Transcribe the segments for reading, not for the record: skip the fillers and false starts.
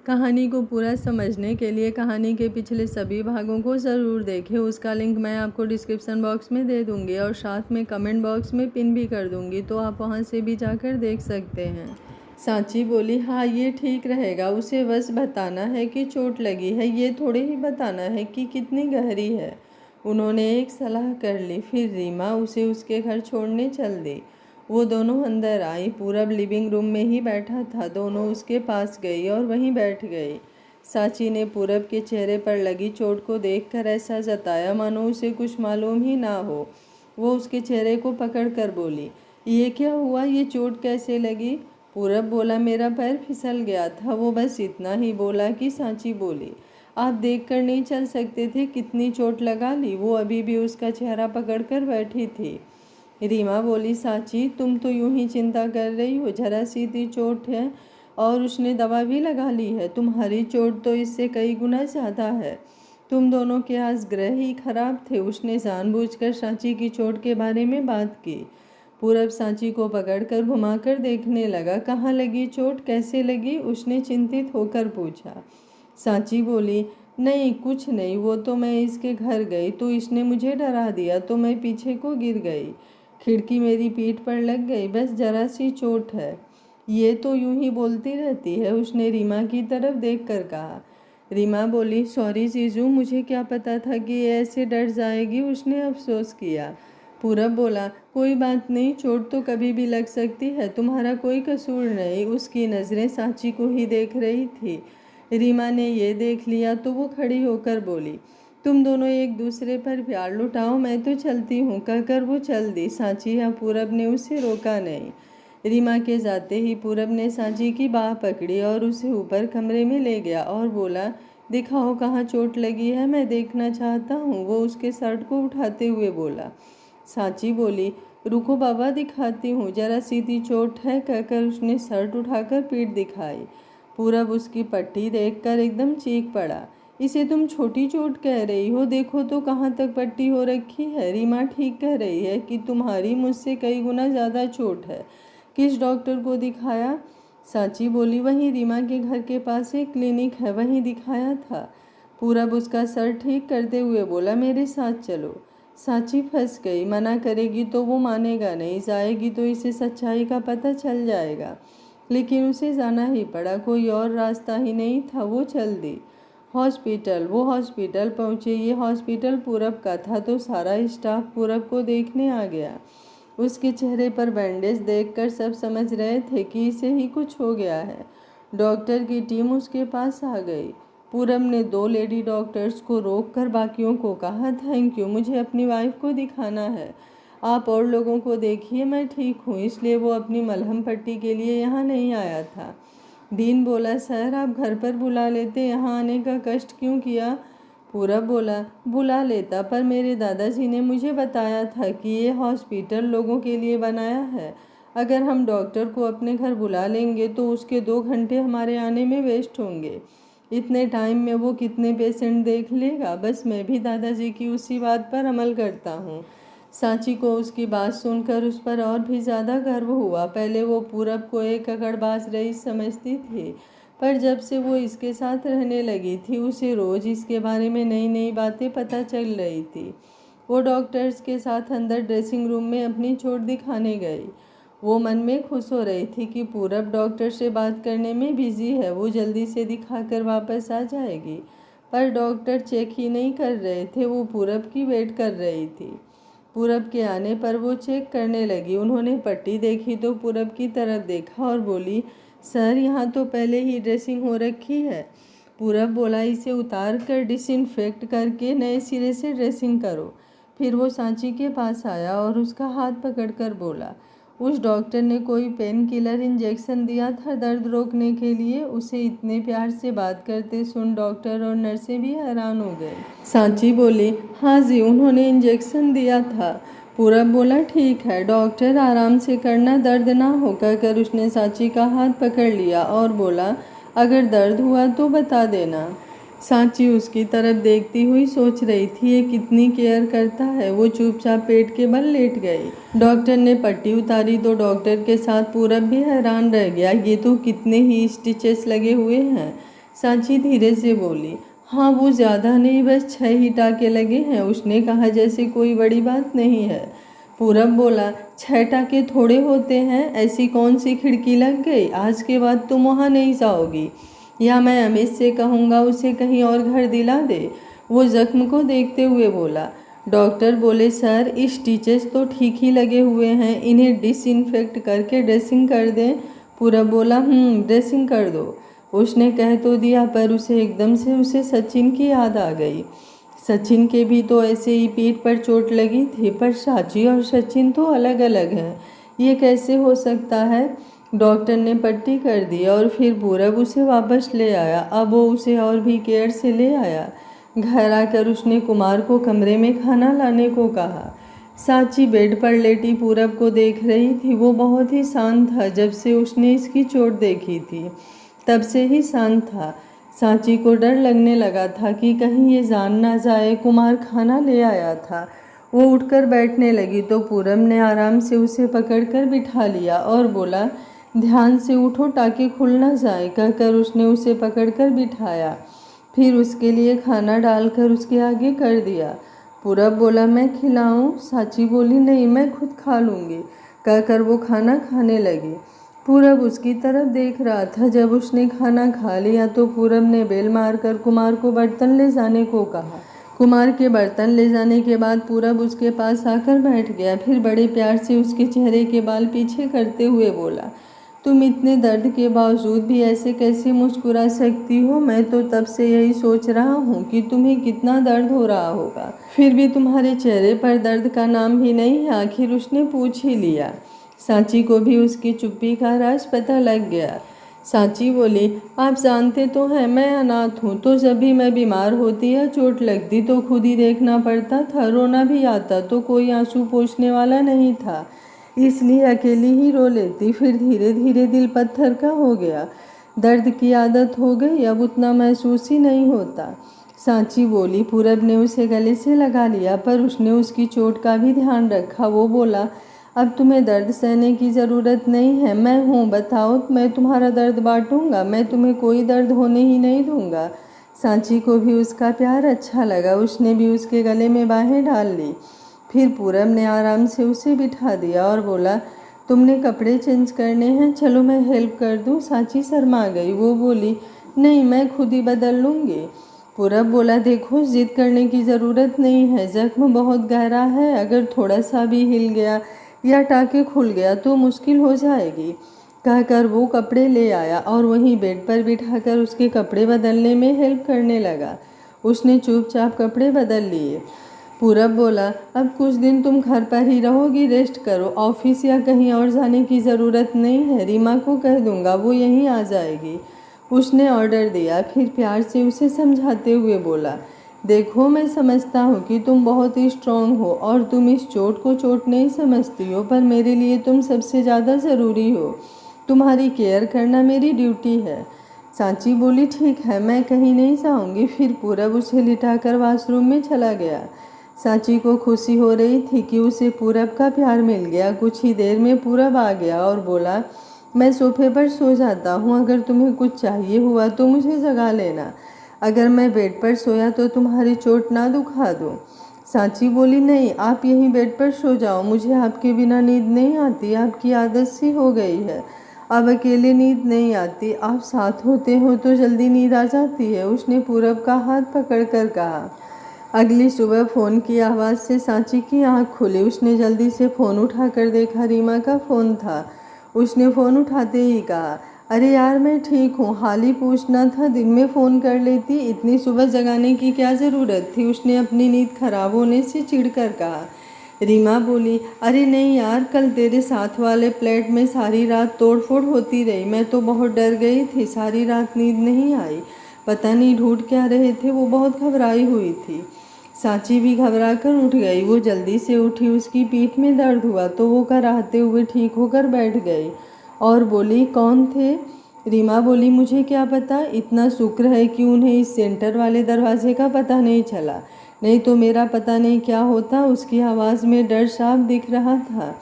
कहानी को पूरा समझने के लिए कहानी के पिछले सभी भागों को ज़रूर देखें। उसका लिंक मैं आपको डिस्क्रिप्शन बॉक्स में दे दूँगी और साथ में कमेंट बॉक्स में पिन भी कर दूँगी, तो आप वहाँ से भी जाकर देख सकते हैं। सांची बोली, हाँ ये ठीक रहेगा। उसे बस बताना है कि चोट लगी है, ये थोड़े ही बताना है कि कितनी गहरी है। उन्होंने एक सलाह कर ली। फिर रीमा उसे उसके घर छोड़ने चल दी। वो दोनों अंदर आई। पूरब लिविंग रूम में ही बैठा था। दोनों उसके पास गई और वहीं बैठ गई। सांची ने पूरब के चेहरे पर लगी चोट को देखकर ऐसा जताया मानो उसे कुछ मालूम ही ना हो। वो उसके चेहरे को पकड़कर बोली, ये क्या हुआ, ये चोट कैसे लगी? पूरब बोला, मेरा पैर फिसल गया था। वो बस इतना ही बोला कि सांची बोली, आप देखकर नहीं चल सकते थे, कितनी चोट लगा ली। वो अभी भी उसका चेहरा पकड़कर बैठी थी। रीमा बोली, सांची तुम तो यूं ही चिंता कर रही हो, जरा सी सी चोट है और उसने दवा भी लगा ली है। तुम्हारी चोट तो इससे कई गुना ज़्यादा है। तुम दोनों के आज ग्रह ही खराब थे। उसने जानबूझकर सांची की चोट के बारे में बात की। पूरब सांची को पकड़कर घुमाकर देखने लगा। कहाँ लगी चोट, कैसे लगी? उसने चिंतित होकर पूछा। सांची बोली, नहीं कुछ नहीं, वो तो मैं इसके घर गई तो इसने मुझे डरा दिया तो मैं पीछे को गिर गई। खिड़की मेरी पीठ पर लग गई, बस जरा सी चोट है। ये तो यूं ही बोलती रहती है, उसने रीमा की तरफ देखकर कहा। रीमा बोली, सॉरी जीजू, मुझे क्या पता था कि ये ऐसे डर जाएगी। उसने अफसोस किया। पूरब बोला, कोई बात नहीं, चोट तो कभी भी लग सकती है, तुम्हारा कोई कसूर नहीं। उसकी नज़रें सांची को ही देख रही थी। रीमा ने ये देख लिया तो वो खड़ी होकर बोली, तुम दोनों एक दूसरे पर प्यार लुटाओ, मैं तो चलती हूँ। कहकर वो चल दी। सांची या पूरब ने उसे रोका नहीं। रीमा के जाते ही पूरब ने सांची की बाह पकड़ी और उसे ऊपर कमरे में ले गया और बोला, दिखाओ कहाँ चोट लगी है, मैं देखना चाहता हूँ। वो उसके शर्ट को उठाते हुए बोला। सांची बोली, रुको बाबा, दिखाती हूँ, जरा सीधी चोट है। कहकर उसने शर्ट उठाकर पीठ दिखाई। पूरब उसकी पट्टी देखकर एकदम चीख पड़ा, इसे तुम छोटी चोट कह रही हो? देखो तो कहाँ तक पट्टी हो रखी है। रीमा ठीक कह रही है कि तुम्हारी मुझसे कई गुना ज़्यादा चोट है। किस डॉक्टर को दिखाया? सांची बोली, वहीं रीमा के घर के पास एक क्लिनिक है, वहीं दिखाया था। पूरब उसका सर ठीक करते हुए बोला, मेरे साथ चलो। सांची फंस गई। मना करेगी तो वो मानेगा नहीं, जाएगी तो इसे सच्चाई का पता चल जाएगा। लेकिन उसे जाना ही पड़ा, कोई और रास्ता ही नहीं था। वो चल दी। हॉस्पिटल। वो हॉस्पिटल पहुँचे। ये हॉस्पिटल पूरब का था तो सारा स्टाफ पूरब को देखने आ गया। उसके चेहरे पर बैंडेज देखकर सब समझ रहे थे कि इसे ही कुछ हो गया है। डॉक्टर की टीम उसके पास आ गई। पूरब ने 2 लेडी डॉक्टर्स को रोककर बाकियों को कहा, थैंक यू, मुझे अपनी वाइफ को दिखाना है। आप और लोगों को देखिए, मैं ठीक हूँ। इसलिए वो अपनी मलहम पट्टी के लिए यहाँ नहीं आया था। दीन बोला, सर आप घर पर बुला लेते, यहाँ आने का कष्ट क्यों किया? पूरब बोला, बुला लेता, पर मेरे दादाजी ने मुझे बताया था कि ये हॉस्पिटल लोगों के लिए बनाया है। अगर हम डॉक्टर को अपने घर बुला लेंगे तो उसके 2 घंटे हमारे आने में वेस्ट होंगे। इतने टाइम में वो कितने पेशेंट देख लेगा? बस मैं भी दादाजी की उसी बात पर अमल करता हूँ। सांची को उसकी बात सुनकर उस पर और भी ज़्यादा गर्व हुआ। पहले वो पूरब को एक अकड़बाज रईस समझती थी, पर जब से वो इसके साथ रहने लगी थी उसे रोज़ इसके बारे में नई नई बातें पता चल रही थी। वो डॉक्टर्स के साथ अंदर ड्रेसिंग रूम में अपनी चोट दिखाने गई। वो मन में खुश हो रही थी कि पूरब डॉक्टर से बात करने में बिजी है, वो जल्दी से दिखाकर वापस आ जाएगी। पर डॉक्टर चेक ही नहीं कर रहे थे, वो पूरब की वेट कर रही थी। पूरब के आने पर वो चेक करने लगी। उन्होंने पट्टी देखी तो पूरब की तरफ देखा और बोली, सर यहाँ तो पहले ही ड्रेसिंग हो रखी है। पूरब बोला, इसे उतार कर डिसइंफेक्ट करके नए सिरे से ड्रेसिंग करो। फिर वो सांची के पास आया और उसका हाथ पकड़कर बोला, उस डॉक्टर ने कोई पेन किलर इंजेक्शन दिया था दर्द रोकने के लिए? उसे इतने प्यार से बात करते सुन डॉक्टर और नर्सें भी हैरान हो गए। सांची बोली, हाँ जी, उन्होंने इंजेक्शन दिया था। पूरब बोला, ठीक है डॉक्टर, आराम से करना, दर्द ना हो। कहकर उसने सांची का हाथ पकड़ लिया और बोला, अगर दर्द हुआ तो बता देना। सांची उसकी तरफ देखती हुई सोच रही थी, ये कितनी केयर करता है। वो चुपचाप पेट के बल लेट गई। डॉक्टर ने पट्टी उतारी तो डॉक्टर के साथ पूरब भी हैरान रह गया। ये तो कितने ही स्टिचेस लगे हुए हैं। सांची धीरे से बोली, हाँ वो ज़्यादा नहीं, बस 6 ही टाँके लगे हैं। उसने कहा, जैसे कोई बड़ी बात नहीं है। पूरब बोला, 6 टाँके थोड़े होते हैं, ऐसी कौन सी खिड़की लग गई? आज के बाद तुम वहाँ नहीं जाओगी, या मैं अमित से कहूँगा उसे कहीं और घर दिला दे। वो जख्म को देखते हुए बोला। डॉक्टर बोले, सर स्टिचेस तो ठीक ही लगे हुए हैं, इन्हें डिसइंफेक्ट करके ड्रेसिंग कर दें। पूरब बोला, ड्रेसिंग कर दो। उसने कह तो दिया, पर उसे एकदम से उसे सचिन की याद आ गई। सचिन के भी तो ऐसे ही पीठ पर चोट लगी थी, पर सांची और सचिन तो अलग अलग हैं, ये कैसे हो सकता है? डॉक्टर ने पट्टी कर दी और फिर पूरब उसे वापस ले आया। अब वो उसे और भी केयर से ले आया। घर आकर उसने कुमार को कमरे में खाना लाने को कहा। सांची बेड पर लेटी पूरब को देख रही थी। वो बहुत ही शांत था। जब से उसने इसकी चोट देखी थी तब से ही शांत था। सांची को डर लगने लगा था कि कहीं ये जान ना जाए कुमार खाना ले आया था। वो उठकर बैठने लगी तो पूरब ने आराम से उसे पकड़कर बिठा लिया और बोला, ध्यान से उठो ताकि खुल ना जाए। कहकर उसने उसे पकड़कर बिठाया, फिर उसके लिए खाना डालकर उसके आगे कर दिया। पूरब बोला, मैं खिलाऊं? सांची बोली, नहीं मैं खुद खा लूँगी। कहकर वो खाना खाने लगी। पूरब उसकी तरफ देख रहा था। जब उसने खाना खा लिया तो पूरब ने बेल मारकर कुमार को बर्तन ले जाने को कहा। कुमार के बर्तन ले जाने के बाद पूरब उसके पास आकर बैठ गया। फिर बड़े प्यार से उसके चेहरे के बाल पीछे करते हुए बोला, तुम इतने दर्द के बावजूद भी ऐसे कैसे मुस्कुरा सकती हो? मैं तो तब से यही सोच रहा हूँ कि तुम्हें कितना दर्द हो रहा होगा, फिर भी तुम्हारे चेहरे पर दर्द का नाम भी नहीं है। आखिर उसने पूछ ही लिया। सांची को भी उसकी चुप्पी का राज पता लग गया। सांची बोली, आप जानते तो हैं मैं अनाथ हूँ, तो जब भी मैं बीमार होती या चोट लगती तो खुद ही देखना पड़ता था। रोना भी आता तो कोई आंसू पोंछने वाला नहीं था, इसलिए अकेली ही रो लेती। फिर धीरे धीरे दिल पत्थर का हो गया, दर्द की आदत हो गई, अब उतना महसूस ही नहीं होता। सांची बोली। पूरब ने उसे गले से लगा लिया, पर उसने उसकी चोट का भी ध्यान रखा। वो बोला, अब तुम्हें दर्द सहने की ज़रूरत नहीं है, मैं हूँ, बताओ, मैं तुम्हारा दर्द बांटूंगा, मैं तुम्हें कोई दर्द होने ही नहीं दूंगा। सांची को भी उसका प्यार अच्छा लगा। उसने भी उसके गले में बाहें डाल ली। फिर पूरब ने आराम से उसे बिठा दिया और बोला, तुमने कपड़े चेंज करने हैं, चलो मैं हेल्प कर दूँ? सांची शर्मा गई। वो बोली, नहीं मैं खुद ही बदल लूँगी। पूरब बोला, देखो जिद करने की ज़रूरत नहीं है, जख्म बहुत गहरा है, अगर थोड़ा सा भी हिल गया या टाँके खुल गया तो मुश्किल हो जाएगी। कहकर वो कपड़े ले आया और वहीं बेड पर बिठाकर उसके कपड़े बदलने में हेल्प करने लगा। उसने चुपचाप कपड़े बदल लिए। पूरब बोला, अब कुछ दिन तुम घर पर ही रहोगी, रेस्ट करो, ऑफिस या कहीं और जाने की ज़रूरत नहीं है। रीमा को कह दूंगा, वो यहीं आ जाएगी। उसने ऑर्डर दिया। फिर प्यार से उसे समझाते हुए बोला, देखो मैं समझता हूँ कि तुम बहुत ही स्ट्रांग हो और तुम इस चोट को चोट नहीं समझती हो, पर मेरे लिए तुम सबसे ज़्यादा ज़रूरी हो। तुम्हारी केयर करना मेरी ड्यूटी है। सांची बोली, ठीक है, मैं कहीं नहीं जाऊँगी। फिर पूरब उसे लिटाकर वॉशरूम में चला गया। सांची को खुशी हो रही थी कि उसे पूरब का प्यार मिल गया। कुछ ही देर में पूरब आ गया और बोला, मैं सोफे पर सो जाता हूँ, अगर तुम्हें कुछ चाहिए हुआ तो मुझे जगा लेना। अगर मैं बेड पर सोया तो तुम्हारी चोट ना दुखा दूँ। सांची बोली, नहीं आप यहीं बेड पर सो जाओ, मुझे आपके बिना नींद नहीं आती, आपकी आदत सी हो गई है, अब अकेले नींद नहीं आती, आप साथ होते हो तो जल्दी नींद आ जाती है। उसने पूरब का हाथ पकड़कर कहा। अगली सुबह फ़ोन की आवाज़ से सांची की आंख खुली। उसने जल्दी से फ़ोन उठाकर देखा, रीमा का फ़ोन था। उसने फ़ोन उठाते ही कहा, अरे यार मैं ठीक हूँ, हाल ही पूछना था, दिन में फ़ोन कर लेती, इतनी सुबह जगाने की क्या ज़रूरत थी? उसने अपनी नींद खराब होने से चिढ़कर कहा। रीमा बोली, अरे नहीं यार, कल तेरे साथ वाले फ्लैट में सारी रात तोड़फोड़ होती रही, मैं तो बहुत डर गई थी, सारी रात नींद नहीं आई, पता नहीं ढूंढ क्या रहे थे, वो बहुत घबराई हुई थी। सांची भी घबरा कर उठ गई। वो जल्दी से उठी, उसकी पीठ में दर्द हुआ तो वो कराहते हुए ठीक होकर बैठ गई और बोली, कौन थे? रीमा बोली, मुझे क्या पता, इतना शुक्र है कि उन्हें इस सेंटर वाले दरवाजे का पता नहीं चला, नहीं तो मेरा पता नहीं क्या होता। उसकी आवाज़ में डर साफ दिख रहा था।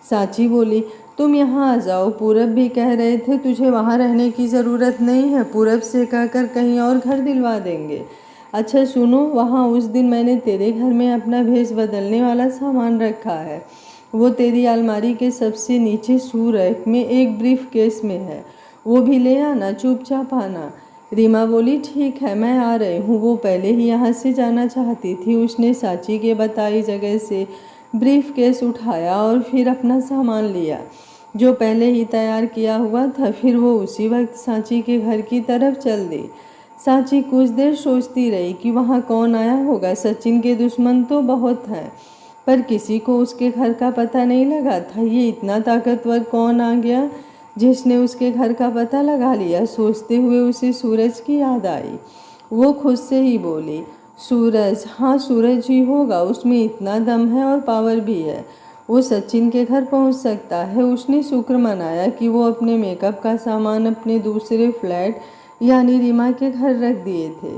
सांची बोली, तुम यहाँ आ जाओ। पूरब भी कह रहे थे तुझे वहाँ रहने की ज़रूरत नहीं है, पूरब से कहकर कहीं और घर दिलवा देंगे। अच्छा सुनो, वहाँ उस दिन मैंने तेरे घर में अपना भेष बदलने वाला सामान रखा है। वो तेरी अलमारी के सबसे नीचे शू रैक में एक ब्रीफ केस में है, वो भी ले आना, चुपचाप आना। रीमा बोली ठीक है, मैं आ रही हूँ। वो पहले ही यहाँ से जाना चाहती थी। उसने सांची के बताई जगह से ब्रीफ केस उठाया और फिर अपना सामान लिया जो पहले ही तैयार किया हुआ था। फिर वो उसी वक्त सांची के घर की तरफ चल दी। सांची कुछ देर सोचती रही कि वहाँ कौन आया होगा। सचिन के दुश्मन तो बहुत हैं, पर किसी को उसके घर का पता नहीं लगा था। ये इतना ताकतवर कौन आ गया जिसने उसके घर का पता लगा लिया। सोचते हुए उसे सूरज की याद आई। वो खुद से ही बोली, सूरज, हाँ सूरज ही होगा, उसमें इतना दम है और पावर भी है, वो सचिन के घर पहुंच सकता है। उसने शुक्र मनाया कि वो अपने मेकअप का सामान अपने दूसरे फ्लैट यानी रीमा के घर रख दिए थे।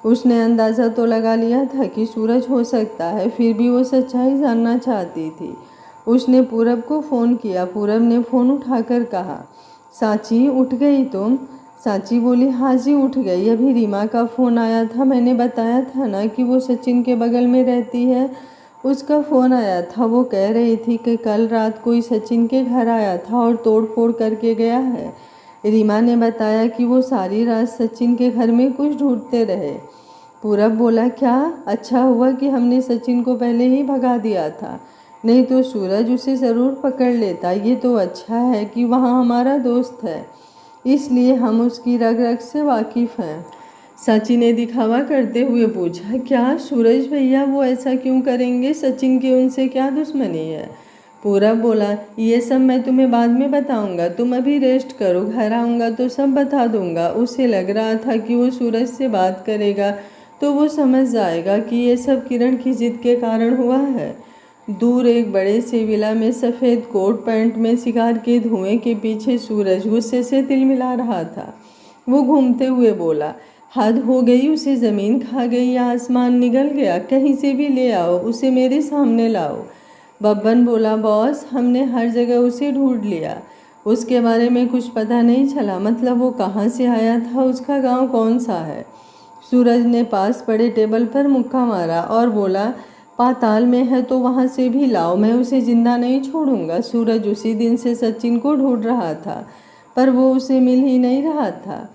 उसने अंदाज़ा तो लगा लिया था कि सूरज हो सकता है, फिर भी वो सच्चाई जानना चाहती थी। उसने पूरब को फ़ोन किया। पूरब ने फ़ोन उठाकर कहा, सांची उठ गई तुम? सांची बोली, हाँ जी उठ गई, अभी रीमा का फ़ोन आया था। मैंने बताया था ना कि वो सचिन के बगल में रहती है, उसका फ़ोन आया था। वो कह रही थी कि कल रात कोई सचिन के घर आया था और तोड़ फोड़ करके गया है। रीमा ने बताया कि वो सारी रात सचिन के घर में कुछ ढूंढते रहे। पूरब बोला, क्या? अच्छा हुआ कि हमने सचिन को पहले ही भगा दिया था, नहीं तो सूरज उसे ज़रूर पकड़ लेता। ये तो अच्छा है कि वहाँ हमारा दोस्त है, इसलिए हम उसकी रग रग से वाकिफ़ हैं। सांची ने दिखावा करते हुए पूछा, क्या सूरज भैया वो ऐसा क्यों करेंगे? सचिन की उनसे क्या दुश्मनी है? पूरब बोला, ये सब मैं तुम्हें बाद में बताऊंगा, तुम अभी रेस्ट करो, घर आऊँगा तो सब बता दूंगा। उसे लग रहा था कि वो सूरज से बात करेगा तो वो समझ जाएगा कि ये सब किरण की जिद के कारण हुआ है। दूर एक बड़े से विला में सफ़ेद कोट पैंट में सिगार के धुएं के पीछे सूरज गुस्से से तिलमिला रहा था। वो घूमते हुए बोला, हद हो गई, उसे ज़मीन खा गई या आसमान निगल गया, कहीं से भी ले आओ, उसे मेरे सामने लाओ। बब्बन बोला, बॉस हमने हर जगह उसे ढूंढ लिया, उसके बारे में कुछ पता नहीं चला, मतलब वो कहाँ से आया था, उसका गांव कौन सा है। सूरज ने पास पड़े टेबल पर मुक्का मारा और बोला, पाताल में है तो वहाँ से भी लाओ, मैं उसे जिंदा नहीं छोड़ूंगा। सूरज उसी दिन से सचिन को ढूंढ रहा था, पर वो उसे मिल ही नहीं रहा था।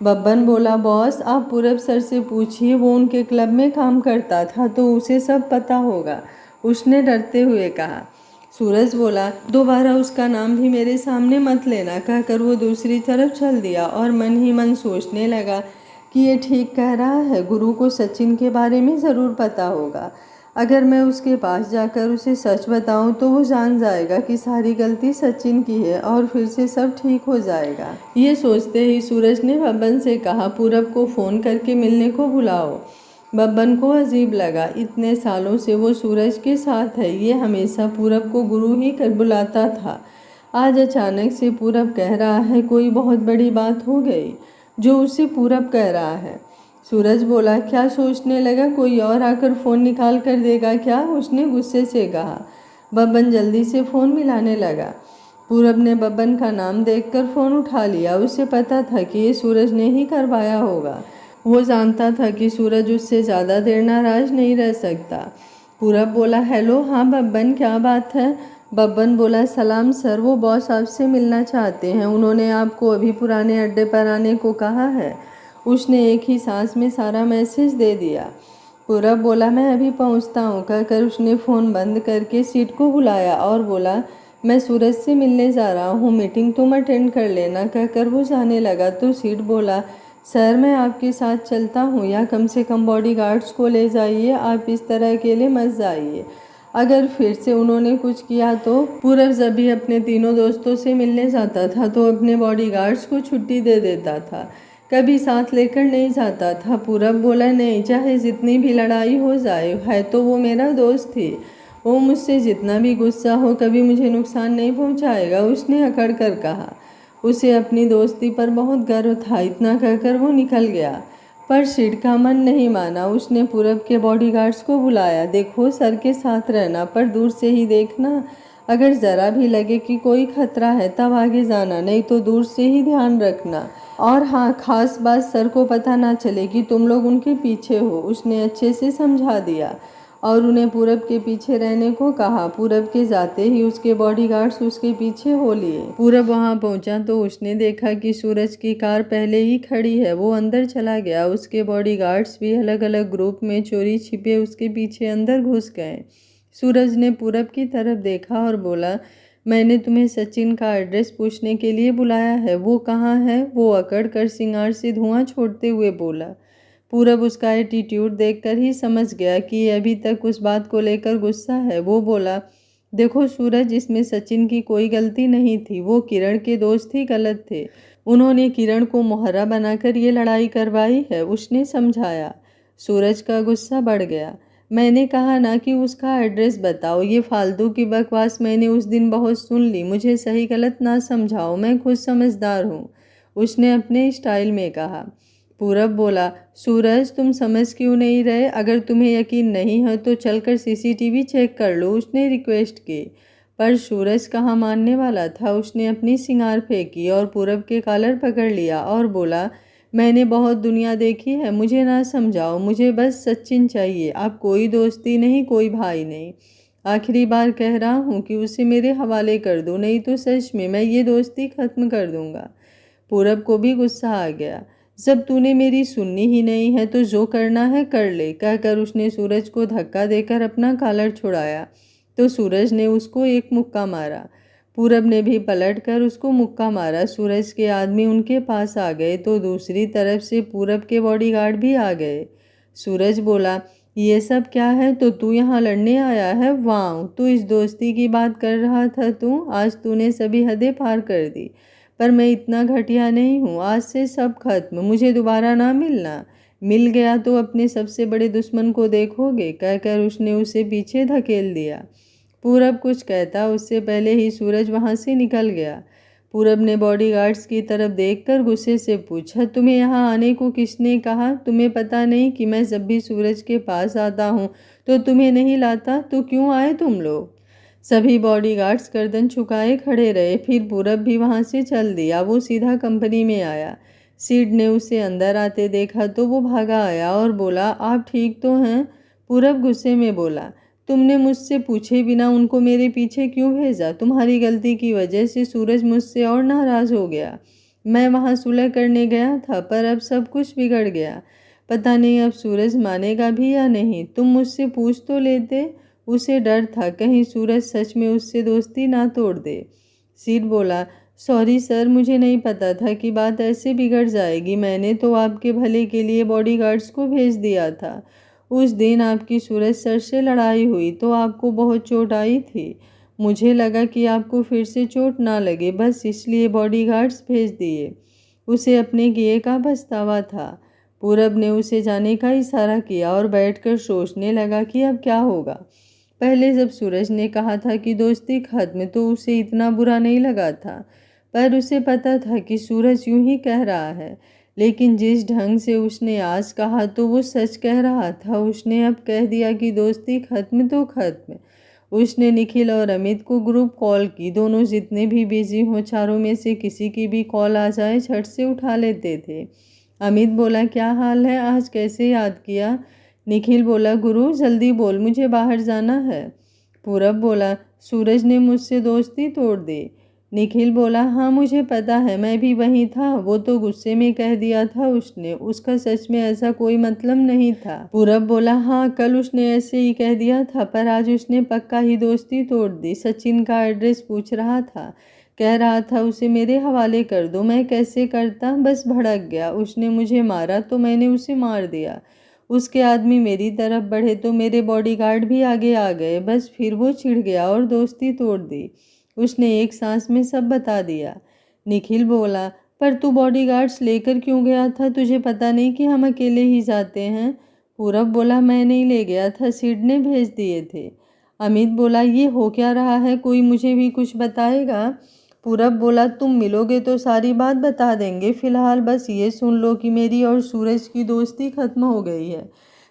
बब्बन बोला, बॉस आप पूरब सर से पूछिए, वो उनके क्लब में काम करता था तो उसे सब पता होगा, उसने डरते हुए कहा। सूरज बोला, दोबारा उसका नाम भी मेरे सामने मत लेना, कहकर वो दूसरी तरफ चल दिया और मन ही मन सोचने लगा कि ये ठीक कह रहा है, गुरु को सचिन के बारे में ज़रूर पता होगा। अगर मैं उसके पास जाकर उसे सच बताऊं तो वो जान जाएगा कि सारी गलती सचिन की है और फिर से सब ठीक हो जाएगा। ये सोचते ही सूरज ने बब्बन से कहा, पूरब को फ़ोन करके मिलने को बुलाओ। बब्बन को अजीब लगा, इतने सालों से वो सूरज के साथ है, ये हमेशा पूरब को गुरु ही कर बुलाता था। आज अचानक से पूरब कह रहा है, कोई बहुत बड़ी बात हो गई जो उसे पूरब कह रहा है। सूरज बोला, क्या सोचने लगा, कोई और आकर फ़ोन निकाल कर देगा क्या? उसने गुस्से से कहा। बब्बन जल्दी से फ़ोन मिलाने लगा। पूरब ने बब्बन का नाम देखकर फ़ोन उठा लिया। उसे पता था कि ये सूरज ने ही करवाया होगा। वो जानता था कि सूरज उससे ज़्यादा देर नाराज नहीं रह सकता। पूरब बोला, हेलो, हाँ बब्बन क्या बात है? बब्बन बोला, सलाम सर, वो बॉस आपसे मिलना चाहते हैं, उन्होंने आपको अभी पुराने अड्डे पर आने को कहा है। उसने एक ही सांस में सारा मैसेज दे दिया। पूरब बोला, मैं अभी पहुंचता हूं, कहकर उसने फ़ोन बंद करके सीट को बुलाया और बोला, मैं सूरज से मिलने जा रहा हूं, मीटिंग तुम अटेंड कर लेना, कहकर वो जाने लगा तो सीट बोला, सर मैं आपके साथ चलता हूं, या कम से कम बॉडीगार्ड्स को ले जाइए, आप इस तरह अकेले मत जाइए। अगर फिर से उन्होंने कुछ किया तो। पूरब जब भी अपने तीनों दोस्तों से मिलने जाता था तो अपने बॉडीगार्ड्स को छुट्टी दे देता था, कभी साथ लेकर नहीं जाता था। पूरब बोला, नहीं, चाहे जितनी भी लड़ाई हो जाए, है तो वो मेरा दोस्त थी, वो मुझसे जितना भी गुस्सा हो कभी मुझे नुकसान नहीं पहुंचाएगा, उसने अकड़ कर कहा। उसे अपनी दोस्ती पर बहुत गर्व था। इतना कहकर वो निकल गया, पर सिड का मन नहीं माना। उसने पूरब के बॉडीगार्ड्स को बुलाया, देखो सर के साथ रहना, पर दूर से ही देखना, अगर ज़रा भी लगे कि कोई खतरा है तब आगे जाना, नहीं तो दूर से ही ध्यान रखना। और हाँ, खास बात, सर को पता ना चले कि तुम लोग उनके पीछे हो। उसने अच्छे से समझा दिया और उन्हें पूरब के पीछे रहने को कहा। पूरब के जाते ही उसके बॉडीगार्ड्स उसके पीछे हो लिए। पूरब वहां पहुंचा तो उसने देखा कि सूरज की कार पहले ही खड़ी है। वो अंदर चला गया। उसके बॉडीगार्ड्स भी अलग अलग ग्रुप में चोरी छिपे उसके पीछे अंदर घुस गए। सूरज ने पूरब की तरफ देखा और बोला, मैंने तुम्हें सचिन का एड्रेस पूछने के लिए बुलाया है। वो कहाँ है? वो अकड़ कर सिंगार से धुआं छोड़ते हुए बोला। पूरब उसका एटीट्यूड देखकर ही समझ गया कि अभी तक उस बात को लेकर गुस्सा है। वो बोला, देखो सूरज, इसमें सचिन की कोई गलती नहीं थी। वो किरण के दोस्त ही गलत थे। उन्होंने किरण को मोहरा बनाकर ये लड़ाई करवाई है, उसने समझाया। सूरज का गुस्सा बढ़ गया। मैंने कहा ना कि उसका एड्रेस बताओ। ये फालतू की बकवास मैंने उस दिन बहुत सुन ली। मुझे सही गलत ना समझाओ, मैं खुद समझदार हूँ, उसने अपने स्टाइल में कहा। पूरब बोला, सूरज तुम समझ क्यों नहीं रहे? अगर तुम्हें यकीन नहीं है तो चलकर सीसीटीवी चेक कर लो, उसने रिक्वेस्ट की। पर सूरज कहाँ मानने वाला था। उसने अपनी सिंगार फेंकी और पूरब के कॉलर पकड़ लिया और बोला, मैंने बहुत दुनिया देखी है, मुझे ना समझाओ। मुझे बस सचिन चाहिए। अब कोई दोस्ती नहीं, कोई भाई नहीं। आखिरी बार कह रहा हूँ कि उसे मेरे हवाले कर दो, नहीं तो सच में मैं ये दोस्ती खत्म कर दूंगा। पूरब को भी गुस्सा आ गया। जब तूने मेरी सुननी ही नहीं है तो जो करना है कर ले, कहकर उसने सूरज को धक्का देकर अपना कॉलर छुड़ाया तो सूरज ने उसको एक मुक्का मारा। पूरब ने भी पलटकर उसको मुक्का मारा। सूरज के आदमी उनके पास आ गए तो दूसरी तरफ से पूरब के बॉडीगार्ड भी आ गए। सूरज बोला, ये सब क्या है? तो तू यहाँ लड़ने आया है? वाह, तू इस दोस्ती की बात कर रहा था तू? आज तूने सभी हदें पार कर दी। पर मैं इतना घटिया नहीं हूँ। आज से सब खत्म, मुझे दोबारा ना मिलना। मिल गया तो अपने सबसे बड़े दुश्मन को देखोगे, कहकर उसने उसे पीछे धकेल दिया। पूरब कुछ कहता उससे पहले ही सूरज वहां से निकल गया। पूरब ने बॉडीगार्ड्स की तरफ देखकर गुस्से से पूछा, तुम्हें यहाँ आने को किसने कहा? तुम्हें पता नहीं कि मैं जब भी सूरज के पास आता हूँ तो तुम्हें नहीं लाता? तो क्यों आए तुम लोग? सभी बॉडीगार्ड्स गर्दन झुकाए खड़े रहे। फिर पूरब भी वहां से चल दिया। वो सीधा कंपनी में आया। सीड ने उसे अंदर आते देखा तो वो भागा आया और बोला, आप ठीक तो हैं? पूरब गुस्से में बोला, तुमने मुझसे पूछे बिना उनको मेरे पीछे क्यों भेजा? तुम्हारी गलती की वजह से सूरज मुझसे और नाराज हो गया। मैं वहां सुलह करने गया था पर अब सब कुछ बिगड़ गया। पता नहीं अब सूरज मानेगा भी या नहीं। तुम मुझसे पूछ तो लेते। उसे डर था कहीं सूरज सच में उससे दोस्ती ना तोड़ दे। सीड बोला, सॉरी सर, मुझे नहीं पता था कि बात ऐसे बिगड़ जाएगी। मैंने तो आपके भले के लिए बॉडीगार्ड्स को भेज दिया था। उस दिन आपकी सूरज सर से लड़ाई हुई तो आपको बहुत चोट आई थी। मुझे लगा कि आपको फिर से चोट ना लगे, बस इसलिए बॉडीगार्ड्स भेज दिए। उसे अपने किए का पछतावा था। पूरब ने उसे जाने का इशारा किया और बैठकर सोचने लगा कि अब क्या होगा। पहले जब सूरज ने कहा था कि दोस्ती खत्म तो उसे इतना बुरा नहीं लगा था, पर उसे पता था कि सूरज यूं ही कह रहा है। लेकिन जिस ढंग से उसने आज कहा तो वो सच कह रहा था। उसने अब कह दिया कि दोस्ती खत्म तो खत्म। उसने निखिल और अमित को ग्रुप कॉल की। दोनों जितने भी बिजी हों, चारों में से किसी की भी कॉल आ जाए झट से उठा लेते थे। अमित बोला, क्या हाल है? आज कैसे याद किया? निखिल बोला, गुरु जल्दी बोल, मुझे बाहर जाना है। पूरब बोला, सूरज ने मुझसे दोस्ती तोड़ दी। निखिल बोला, हाँ मुझे पता है, मैं भी वहीं था। वो तो गुस्से में कह दिया था उसने, उसका सच में ऐसा कोई मतलब नहीं था। पूरब बोला, हाँ कल उसने ऐसे ही कह दिया था पर आज उसने पक्का ही दोस्ती तोड़ दी। सचिन का एड्रेस पूछ रहा था, कह रहा था उसे मेरे हवाले कर दो। मैं कैसे करता, बस भड़क गया। उसने मुझे मारा तो मैंने उसे मार दिया। उसके आदमी मेरी तरफ बढ़े तो मेरे बॉडीगार्ड भी आगे आ गए। बस फिर वो चिढ़ गया और दोस्ती तोड़ दी। उसने एक सांस में सब बता दिया। निखिल बोला, पर तू बॉडीगार्ड्स लेकर क्यों गया था? तुझे पता नहीं कि हम अकेले ही जाते हैं? पूरब बोला, मैं नहीं ले गया था, सिड ने भेज दिए थे। अमित बोला, ये हो क्या रहा है? कोई मुझे भी कुछ बताएगा? पूरब बोला, तुम मिलोगे तो सारी बात बता देंगे। फिलहाल बस ये सुन लो कि मेरी और सूरज की दोस्ती खत्म हो गई है।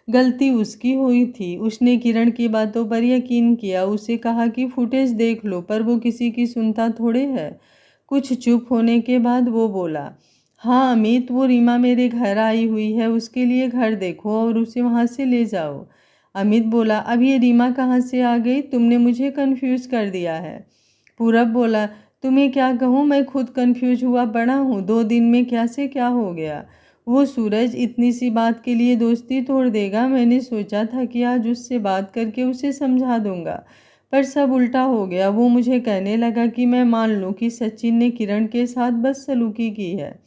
गलती उसकी हुई थी। उसने किरण की बातों पर यकीन किया, उसे कहा कि फुटेज देख लो, पर वो किसी की सुनता थोड़े है। कुछ चुप होने के बाद वो बोला, हाँ अमित, वो रीमा मेरे घर आई हुई है, उसके लिए घर देखो और उसे वहाँ से ले जाओ। अमित बोला, अब ये रीमा कहाँ से आ गई? तुमने मुझे कंफ्यूज कर दिया है। पूरब बोला, तुम्हें क्या कहूँ, मैं खुद कंफ्यूज हुआ पड़ा हूँ। 2 दिन में क्या से क्या हो गया। वो सूरज इतनी सी बात के लिए दोस्ती तोड़ देगा? मैंने सोचा था कि आज उससे बात करके उसे समझा दूंगा, पर सब उल्टा हो गया। वो मुझे कहने लगा कि मैं मान लूँ कि सचिन ने किरण के साथ बदसलूकी की है।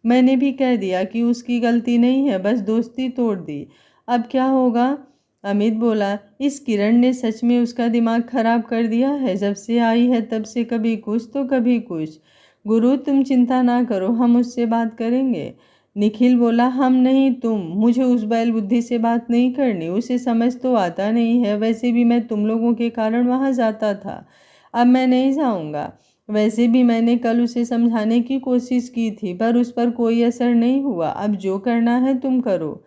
मैंने भी कह दिया कि उसकी गलती नहीं है, बस दोस्ती तोड़ दी। अब क्या होगा? अमित बोला, इस किरण ने सच में उसका दिमाग खराब कर दिया है। जब से आई है तब से कभी कुछ तो कभी कुछ। गुरु तुम चिंता ना करो, हम उससे बात करेंगे। निखिल बोला, हम नहीं तुम। मुझे उस बैल बुद्धि से बात नहीं करनी, उसे समझ तो आता नहीं है। वैसे भी मैं तुम लोगों के कारण वहाँ जाता था, अब मैं नहीं जाऊँगा। वैसे भी मैंने कल उसे समझाने की कोशिश की थी, पर उस पर कोई असर नहीं हुआ। अब जो करना है तुम करो।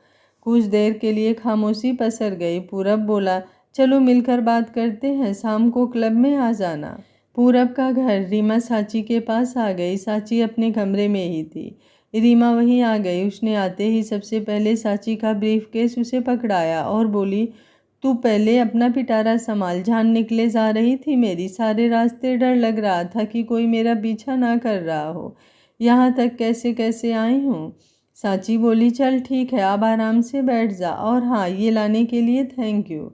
कुछ देर के लिए खामोशी पसर गई। पूरब बोला, चलो मिलकर बात करते हैं, शाम को क्लब में आ जाना। पूरब का घर। रीमा साची के पास आ गई। साची अपने कमरे में ही थी। रीमा वहीं आ गई। उसने आते ही सबसे पहले साची का ब्रीफकेस उसे पकड़ाया और बोली, तू पहले अपना पिटारा संभाल। जान निकले जा रही थी मेरी, सारे रास्ते डर लग रहा था कि कोई मेरा पीछा ना कर रहा हो। यहाँ तक कैसे कैसे आई हूँ। साची बोली, चल ठीक है, अब आराम से बैठ जा, और हाँ, ये लाने के लिए थैंक यू।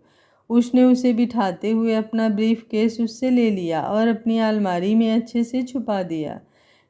उसने उसे बिठाते हुए अपना ब्रीफ केस उससे ले लिया और अपनी अलमारी में अच्छे से छुपा दिया।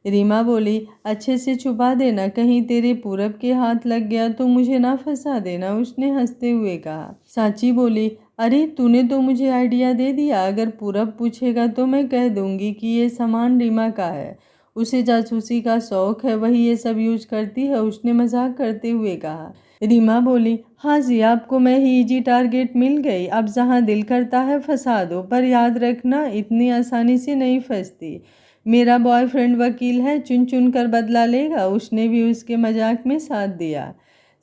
रीमा बोली, अच्छे से छुपा देना, कहीं तेरे पूरब के हाथ लग गया तो मुझे ना फंसा देना। उसने हंसते हुए कहा। साची बोली, अरे तूने तो मुझे आइडिया दे दिया। अगर पूरब पूछेगा तो मैं कह दूंगी कि ये सामान रीमा का है, उसे जासूसी का शौक है, वही ये सब यूज करती है। उसने मजाक करते हुए कहा। रीमा बोली, हाँ जी, आपको मैं ही इजी टारगेट मिल गई। अब जहाँ दिल करता है फंसा दो, पर याद रखना इतनी आसानी से नहीं फंसती। मेरा बॉयफ्रेंड वकील है, चुन चुन कर बदला लेगा। उसने भी उसके मजाक में साथ दिया।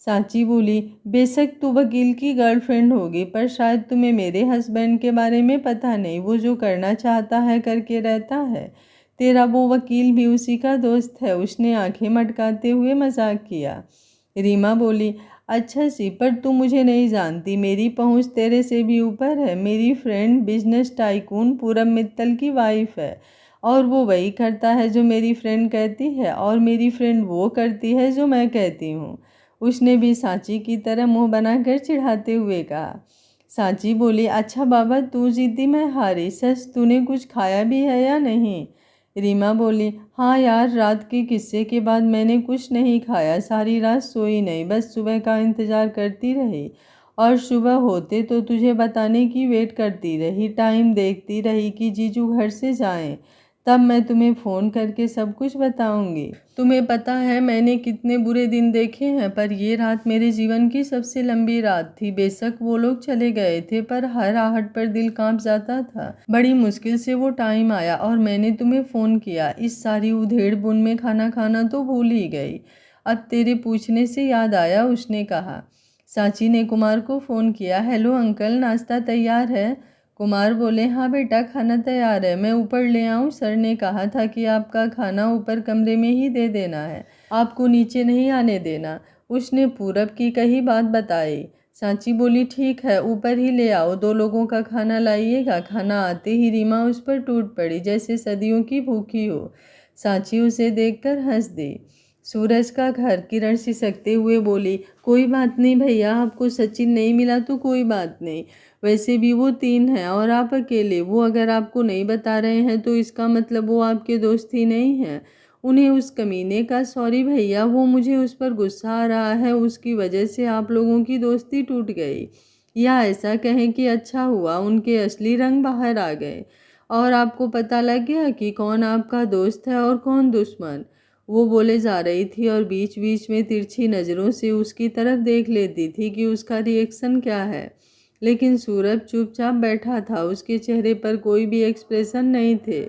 साची बोली, बेशक तू वकील की गर्लफ्रेंड होगी, पर शायद तुम्हें मेरे हस्बैंड के बारे में पता नहीं। वो जो करना चाहता है करके रहता है। तेरा वो वकील भी उसी का दोस्त है। उसने आंखें मटकाते हुए मजाक किया। रीमा बोली, अच्छा सी, पर तू मुझे नहीं जानती। मेरी पहुंच तेरे से भी ऊपर है। मेरी फ्रेंड बिजनेस टाइकून पूरब मित्तल की वाइफ है, और वो वही करता है जो मेरी फ्रेंड कहती है, और मेरी फ्रेंड वो करती है जो मैं कहती हूँ। उसने भी सांची की तरह मुंह बनाकर चिढ़ाते हुए कहा। सांची बोली, अच्छा बाबा, तू जीती मैं हारी। सच, तूने कुछ खाया भी है या नहीं? रीमा बोली, हाँ यार, रात के किस्से के बाद मैंने कुछ नहीं खाया। सारी रात सोई नहीं, बस सुबह का इंतज़ार करती रही, और सुबह होते तो तुझे बताने की वेट करती रही। टाइम देखती रही कि जीजू घर से जाएं, तब मैं तुम्हें फ़ोन करके सब कुछ बताऊंगी। तुम्हें पता है मैंने कितने बुरे दिन देखे हैं, पर ये रात मेरे जीवन की सबसे लंबी रात थी। बेशक वो लोग चले गए थे, पर हर आहट पर दिल कांप जाता था। बड़ी मुश्किल से वो टाइम आया और मैंने तुम्हें फ़ोन किया। इस सारी उधेड़ बुन में खाना खाना तो भूल ही गई। अब तेरे पूछने से याद आया, उसने कहा। सांची ने कुमार को फ़ोन किया। हेलो अंकल, नाश्ता तैयार है? कुमार बोले, हाँ बेटा, खाना तैयार है, मैं ऊपर ले आऊँ? सर ने कहा था कि आपका खाना ऊपर कमरे में ही दे देना है, आपको नीचे नहीं आने देना। उसने पूरब की कही बात बताई। सांची बोली, ठीक है, ऊपर ही ले आओ, 2 लोगों का खाना लाइएगा। खाना आते ही रीमा उस पर टूट पड़ी जैसे सदियों की भूखी हो। सांची उसे देखकर हंस दी। सूरज का घर। किरण सिसकते हुए बोली, कोई बात नहीं भैया, आपको सचिन नहीं मिला तो कोई बात नहीं। वैसे भी वो 3 हैं और आप अकेले। वो अगर आपको नहीं बता रहे हैं तो इसका मतलब वो आपके दोस्त ही नहीं हैं। उन्हें उस कमीने का सॉरी भैया, वो मुझे उस पर गुस्सा आ रहा है, उसकी वजह से आप लोगों की दोस्ती टूट गई। या ऐसा कहें कि अच्छा हुआ उनके असली रंग बाहर आ गए और आपको पता लग गया कि कौन आपका दोस्त है और कौन दुश्मन। वो बोले जा रही थी और बीच बीच में तिरछी नज़रों से उसकी तरफ देख लेती थी कि उसका रिएक्शन क्या है। लेकिन सूरज चुपचाप बैठा था, उसके चेहरे पर कोई भी एक्सप्रेशन नहीं थे।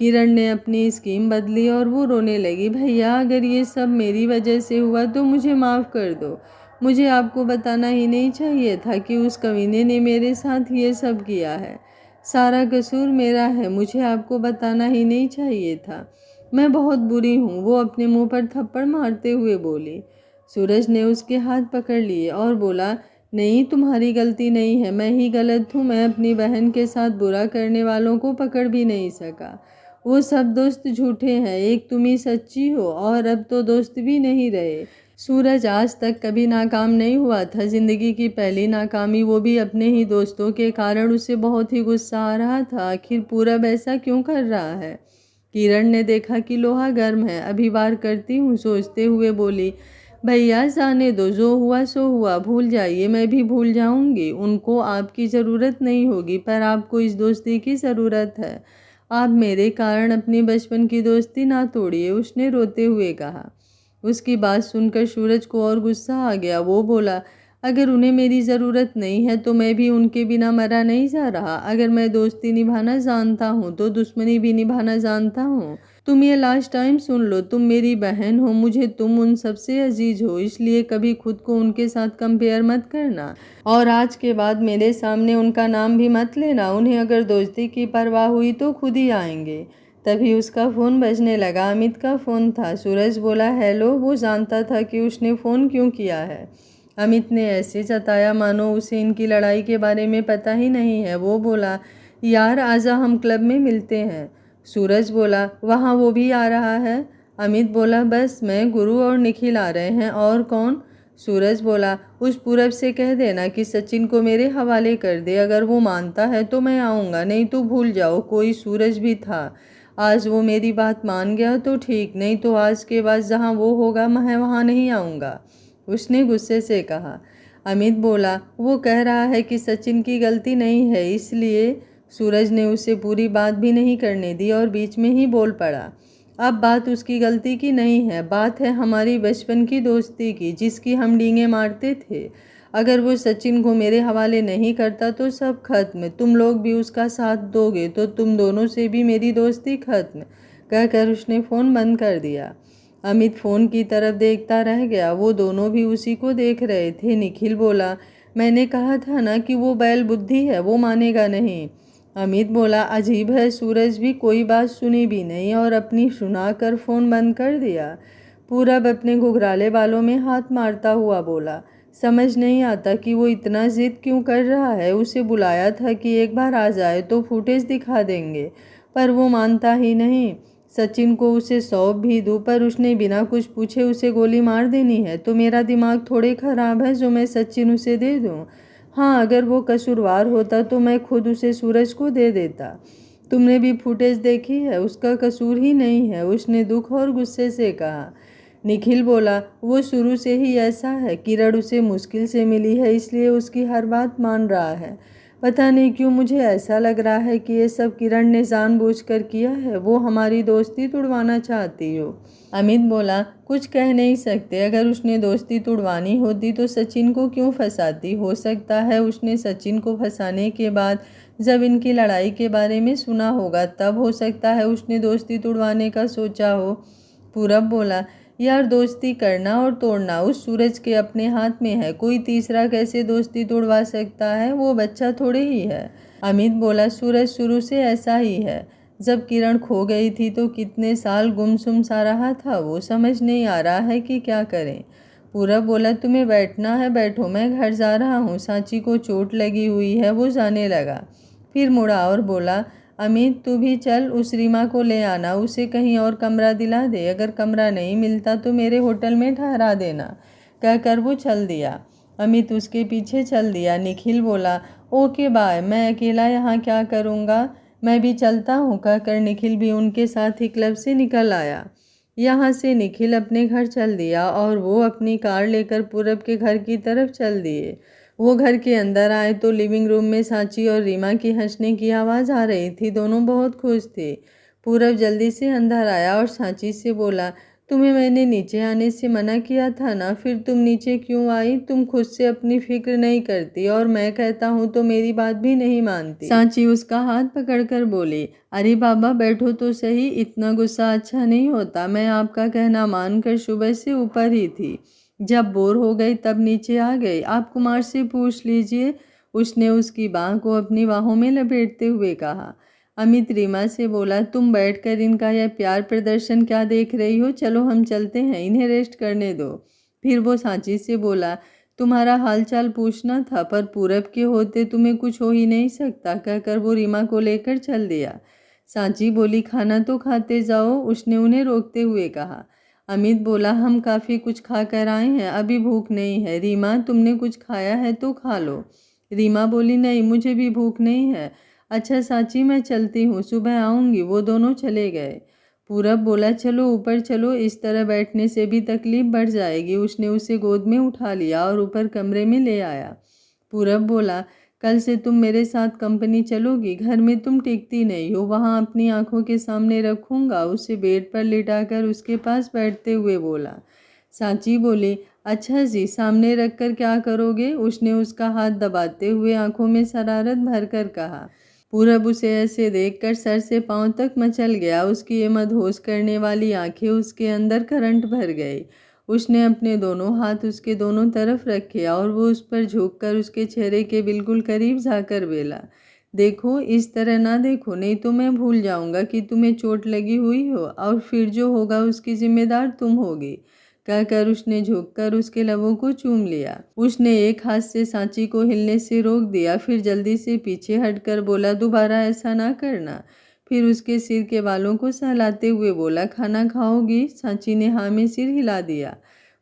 किरण ने अपनी स्कीम बदली और वो रोने लगी। भैया, अगर ये सब मेरी वजह से हुआ तो मुझे माफ़ कर दो। मुझे आपको बताना ही नहीं चाहिए था कि उस कमीने ने मेरे साथ ये सब किया है। सारा कसूर मेरा है, मुझे आपको बताना ही नहीं चाहिए था। मैं बहुत बुरी हूँ, वो अपने मुंह पर थप्पड़ मारते हुए बोली। सूरज ने उसके हाथ पकड़ लिए और बोला, नहीं, तुम्हारी गलती नहीं है, मैं ही गलत हूँ। मैं अपनी बहन के साथ बुरा करने वालों को पकड़ भी नहीं सका। वो सब दोस्त झूठे हैं, एक तुम ही सच्ची हो, और अब तो दोस्त भी नहीं रहे। सूरज आज तक कभी नाकाम नहीं हुआ था। जिंदगी की पहली नाकामी, वो भी अपने ही दोस्तों के कारण। उसे बहुत ही गुस्सा आ रहा था। आखिर पूरब ऐसा क्यों कर रहा है? किरण ने देखा कि लोहा गर्म है। अभी वार करती हूँ, सोचते हुए बोली, भैया जाने दो, जो हुआ सो हुआ, भूल जाइए। मैं भी भूल जाऊंगी। उनको आपकी ज़रूरत नहीं होगी, पर आपको इस दोस्ती की ज़रूरत है। आप मेरे कारण अपनी बचपन की दोस्ती ना तोड़िए, उसने रोते हुए कहा। उसकी बात सुनकर सूरज को और गुस्सा आ गया। वो बोला, अगर उन्हें मेरी ज़रूरत नहीं है तो मैं भी उनके बिना मरा नहीं जा रहा। अगर मैं दोस्ती निभाना जानता हूँ तो दुश्मनी भी निभाना जानता हूँ। तुम ये लास्ट टाइम सुन लो, तुम मेरी बहन हो, मुझे तुम उन सबसे अजीज हो, इसलिए कभी खुद को उनके साथ कंपेयर मत करना। और आज के बाद मेरे सामने उनका नाम भी मत लेना। उन्हें अगर दोस्ती की परवाह हुई तो खुद ही आएंगे। तभी उसका फ़ोन बजने लगा। अमित का फ़ोन था। सूरज बोला, हेलो। वो जानता था कि उसने फ़ोन क्यों किया है। अमित ने ऐसे जताया मानो उसे इनकी लड़ाई के बारे में पता ही नहीं है। वो बोला, यार आजा, हम क्लब में मिलते हैं। सूरज बोला, वहाँ वो भी आ रहा है? अमित बोला, बस मैं, गुरु और निखिल आ रहे हैं। और कौन? सूरज बोला, उस पूरब से कह देना कि सचिन को मेरे हवाले कर दे। अगर वो मानता है तो मैं आऊँगा, नहीं तो भूल जाओ। कोई सूरज भी था। आज वो मेरी बात मान गया तो ठीक, नहीं तो आज के बाद जहाँ वो होगा मैं वहाँ नहीं आऊँगा, उसने गुस्से से कहा। अमित बोला, वो कह रहा है कि सचिन की गलती नहीं है, इसलिए। सूरज ने उसे पूरी बात भी नहीं करने दी और बीच में ही बोल पड़ा, अब बात उसकी गलती की नहीं है, बात है हमारी बचपन की दोस्ती की, जिसकी हम डींगे मारते थे। अगर वो सचिन को मेरे हवाले नहीं करता तो सब खत्म। तुम लोग भी उसका साथ दोगे तो तुम दोनों से भी मेरी दोस्ती खत्म, कहकर उसने फ़ोन बंद कर दिया। अमित फ़ोन की तरफ देखता रह गया। वो दोनों भी उसी को देख रहे थे। निखिल बोला, मैंने कहा था ना कि वो बैल बुद्धि है, वो मानेगा नहीं। अमित बोला, अजीब है, सूरज भी कोई बात सुनी भी नहीं और अपनी सुनाकर फ़ोन बंद कर दिया। पूरब अपने घुघराले बालों में हाथ मारता हुआ बोला, समझ नहीं आता कि वो इतना जिद क्यों कर रहा है। उसे बुलाया था कि एक बार आ जाए तो फुटेज दिखा देंगे, पर वो मानता ही नहीं। सचिन को उसे सौंप भी दूँ, पर उसने बिना कुछ पूछे उसे गोली मार देनी है। तो मेरा दिमाग थोड़े ख़राब है जो मैं सचिन उसे दे दूँ। हाँ, अगर वो कसूरवार होता तो मैं खुद उसे सूरज को दे देता। तुमने भी फुटेज देखी है, उसका कसूर ही नहीं है, उसने दुख और गुस्से से कहा। निखिल बोला, वो शुरू से ही ऐसा है। किरण उसे मुश्किल से मिली है, इसलिए उसकी हर बात मान रहा है। पता नहीं क्यों मुझे ऐसा लग रहा है कि ये सब किरण ने जानबूझकर किया है। वो हमारी दोस्ती तुड़वाना चाहती हो। अमित बोला, कुछ कह नहीं सकते। अगर उसने दोस्ती तुड़वानी होती तो सचिन को क्यों फंसाती। हो सकता है उसने सचिन को फंसाने के बाद जब इनकी लड़ाई के बारे में सुना होगा, तब हो सकता है उसने दोस्ती तुड़वाने का सोचा हो। पूरब बोला, यार दोस्ती करना और तोड़ना उस सूरज के अपने हाथ में है। कोई तीसरा कैसे दोस्ती तोड़वा सकता है, वो बच्चा थोड़े ही है। अमित बोला, सूरज शुरू से ऐसा ही है। जब किरण खो गई थी तो कितने साल गुमसुम सा रहा था वो, समझ नहीं आ रहा है कि क्या करें। पूरब बोला, तुम्हें बैठना है बैठो, मैं घर जा रहा हूँ, सांची को चोट लगी हुई है। वो जाने लगा, फिर मुड़ा और बोला, अमित तू भी चल, उस रीमा को ले आना, उसे कहीं और कमरा दिला दे। अगर कमरा नहीं मिलता तो मेरे होटल में ठहरा देना, कहकर वो चल दिया। अमित उसके पीछे चल दिया। निखिल बोला, ओके बाय, मैं अकेला यहाँ क्या करूँगा, मैं भी चलता हूँ, कहकर निखिल भी उनके साथ ही क्लब से निकल आया। यहाँ से निखिल अपने घर चल दिया और वो अपनी कार लेकर पूरब के घर की तरफ चल दिए। वो घर के अंदर आए तो लिविंग रूम में सांची और रीमा की हंसने की आवाज़ आ रही थी। दोनों बहुत खुश थे। पूरब जल्दी से अंदर आया और सांची से बोला, तुम्हें मैंने नीचे आने से मना किया था ना, फिर तुम नीचे क्यों आई। तुम खुद से अपनी फिक्र नहीं करती और मैं कहता हूँ तो मेरी बात भी नहीं मानती। सांची उसका हाथ पकड़कर बोली, अरे बाबा बैठो तो सही, इतना गुस्सा अच्छा नहीं होता। मैं आपका कहना मानकर सुबह से ऊपर ही थी। जब बोर हो गई तब नीचे आ गई। आप कुमार से पूछ लीजिए, उसने उसकी बाह को अपनी बाहों में लपेटते हुए कहा। अमित रीमा से बोला, तुम बैठकर इनका यह प्यार प्रदर्शन क्या देख रही हो, चलो हम चलते हैं, इन्हें रेस्ट करने दो। फिर वो सांची से बोला, तुम्हारा हालचाल पूछना था, पर पूरब के होते तुम्हें कुछ हो ही नहीं सकता, कहकर वो रीमा को लेकर चल दिया। सांची बोली, खाना तो खाते जाओ, उसने उन्हें रोकते हुए कहा। अमित बोला, हम काफ़ी कुछ खा कर आए हैं, अभी भूख नहीं है। रीमा, तुमने कुछ खाया है तो खा लो। रीमा बोली, नहीं, मुझे भी भूख नहीं है। अच्छा सांची, मैं चलती हूँ, सुबह आऊँगी। वो दोनों चले गए। पूरब बोला, चलो ऊपर चलो, इस तरह बैठने से भी तकलीफ बढ़ जाएगी। उसने उसे गोद में उठा लिया और ऊपर कमरे में ले आया। पूरब बोला, कल से तुम मेरे साथ कंपनी चलोगी, घर में तुम टिकती नहीं हो, वहाँ अपनी आंखों के सामने रखूँगा। उसे बेड पर लिटाकर उसके पास बैठते हुए बोला। सांची बोली, अच्छा जी, सामने रखकर क्या करोगे? उसने उसका हाथ दबाते हुए आंखों में शरारत भरकर कहा। पूरब उसे ऐसे देखकर सर से पांव तक मचल गया। उसकी ये मदहोश करने वाली आंखें, उसके अंदर करंट भर गई। उसने अपने दोनों हाथ उसके दोनों तरफ रखे और वो उस पर झुककर उसके चेहरे के बिल्कुल करीब जाकर बोला, देखो, इस तरह ना देखो, नहीं तो मैं भूल जाऊंगा कि तुम्हें चोट लगी हुई हो, और फिर जो होगा उसकी जिम्मेदार तुम होगी। कहकर उसने झुककर उसके लबों को चूम लिया। उसने एक हाथ से सांची को हिलने से रोक दिया, फिर जल्दी से पीछे हटकर बोला, दोबारा ऐसा ना करना। फिर उसके सिर के बालों को सहलाते हुए बोला, खाना खाओगी? सांची ने हाँ में सिर हिला दिया।